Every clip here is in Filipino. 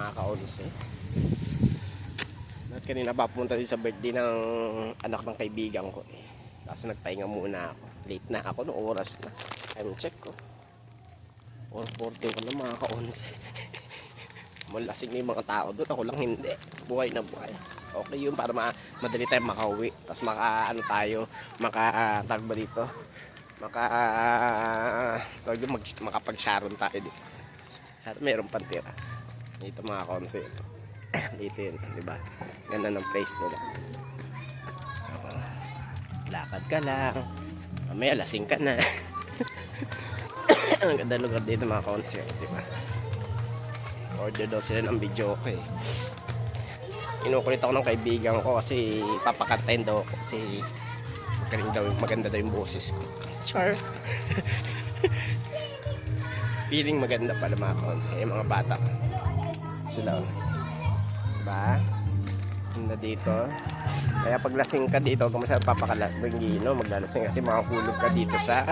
Nakaka-11. At kanina pa pumunta din sa birthday ng anak ng kaibigan ko eh. Tapos nagpahinga muna ako. Late na ako noong oras na. Time check ko. 4:40 ko na, mga ka-11. Malasing na yung mga tao doon. Ako lang hindi. Buhay na buhay. Okay yun para madali tayo makauwi. Tapos tag ba dito? Makapag-sharon tayo dito. Sana meron pang tira. Dito mga ka-11. Dito yun, diba? Ganda ng place nila. Lakad ka lang. Mamaya lasing ka na. Ang ganda lugar dito mga ka-11, diba? Order daw sila ng video okay. Inukulit ako ng kaibigan ko kasi papakantayin daw ako kasi maganda daw yung boses ko. Char. Feeling maganda pala mga ka-11. Yung mga bata sila, diba? Ganda dito. Kaya pag lasing ka dito, kung masarap papakalasing, maglalasing kasi makahulog ka dito sa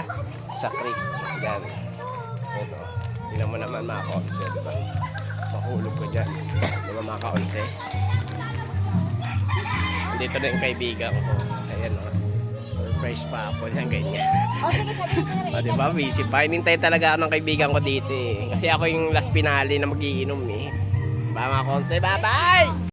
creek. Yan. Ito. Tingnan mo naman mga ka-11, diba? Mahulog ko dyan. Diba mga ka-11? Dito na yung kaibigan ko. Ayan o. Fresh pa ako. Yan ganyan. O sige, sabihin mo na rin. O diba? Busy pa. Hinintay talaga ako ng kaibigan ko dito eh. Kasi ako yung last finale na magiinom eh. Diba mga ka-11? Bye-bye!